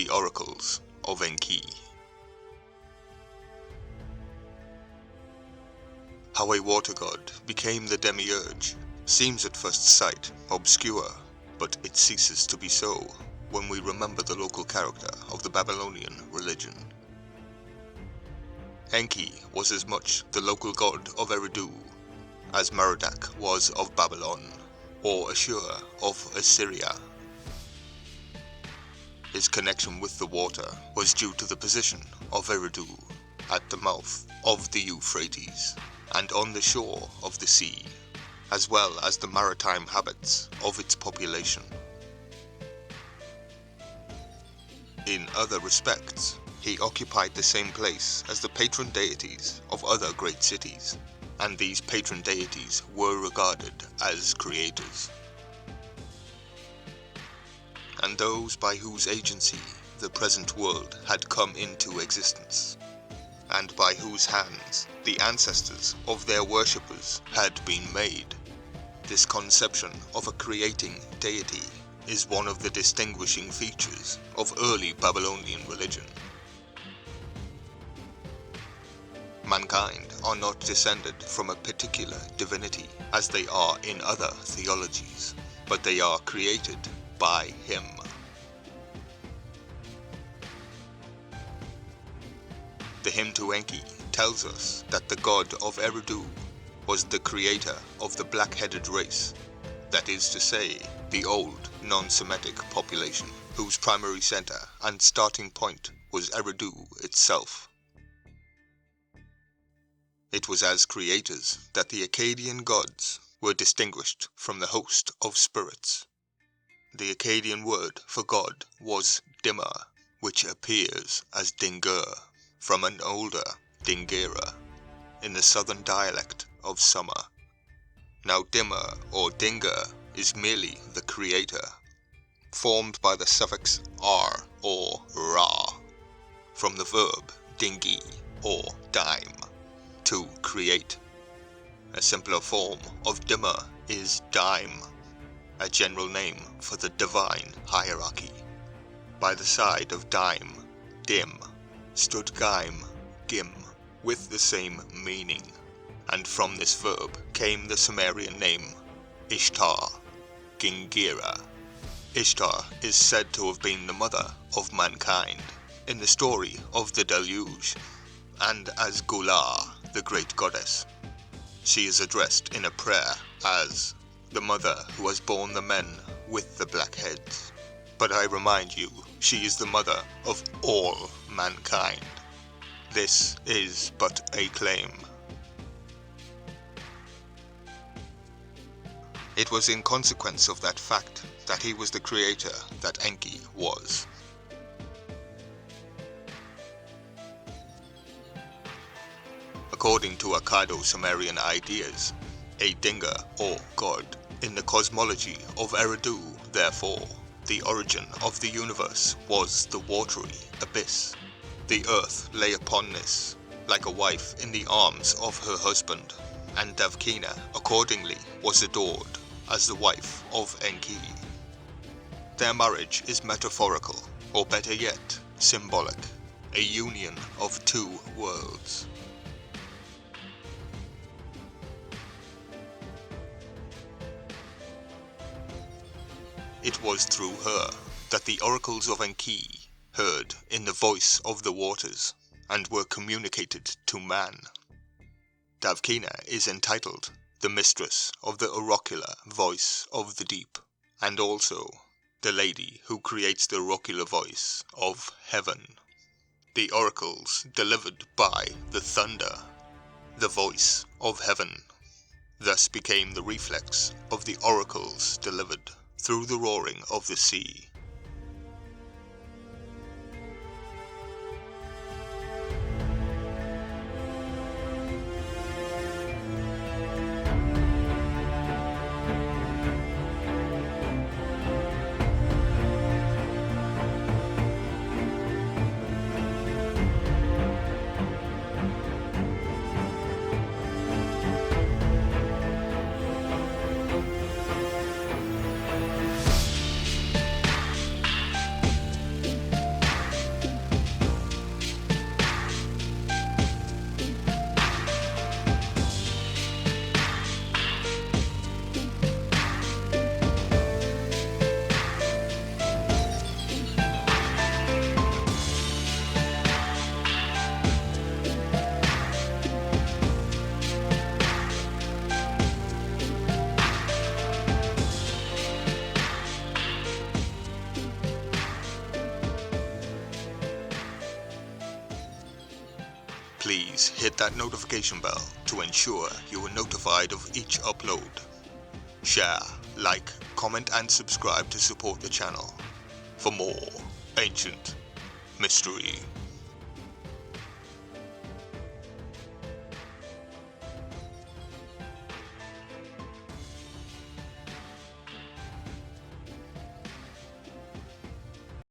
The Oracles of Enki. How a water god became the demiurge seems at first sight obscure, but it ceases to be so when we remember the local character of the Babylonian religion. Enki was as much the local god of Eridu as Merodach was of Babylon, or Assur of Assyria. His connection with the water was due to the position of Eridu at the mouth of the Euphrates and on the shore of the sea, as well as the maritime habits of its population. In other respects, he occupied the same place as the patron deities of other great cities, and these patron deities were regarded as creators, and those by whose agency the present world had come into existence, and by whose hands the ancestors of their worshippers had been made. This conception of a creating deity is one of the distinguishing features of early Babylonian religion. Mankind are not descended from a particular divinity as they are in other theologies, but they are created by him. The hymn to Enki tells us that the god of Eridu was the creator of the black-headed race, that is to say, the old non-Semitic population, whose primary center and starting point was Eridu itself. It was as creators that the Akkadian gods were distinguished from the host of spirits. The Akkadian word for god was Dimmer, which appears as Dingur, from an older Dingira, in the southern dialect of summer. Now Dimmer or Dingur is merely the creator, formed by the suffix ar or ra, from the verb dingi or dime, to create. A simpler form of Dimmer is dime, a general name for the divine hierarchy. By the side of dime, dim, stood gaim, gim, with the same meaning, and from this verb came the Sumerian name Ishtar, Gingira. Ishtar is said to have been the mother of mankind in the story of the deluge, and as Gula, the great goddess. She is addressed in a prayer as the mother who has borne the men with the black heads. But I remind you, she is the mother of all mankind. This is but a claim. It was in consequence of that fact that he was the creator that Enki was. According to Akkado-Sumerian ideas, a Dinga or god in the cosmology of Eridu, therefore, the origin of the universe was the watery abyss. The earth lay upon this, like a wife in the arms of her husband, and Davkina accordingly was adored as the wife of Enki. Their marriage is metaphorical, or better yet, symbolic, a union of two worlds. It was through her that the oracles of Enki heard in the voice of the waters and were communicated to man. Davkina is entitled the mistress of the oracular voice of the deep, and also the lady who creates the oracular voice of heaven. The oracles delivered by the thunder, the voice of heaven, thus became the reflex of the oracles delivered through the roaring of the sea. Please hit that notification bell to ensure you are notified of each upload. Share, like, comment and subscribe to support the channel for more ancient mystery.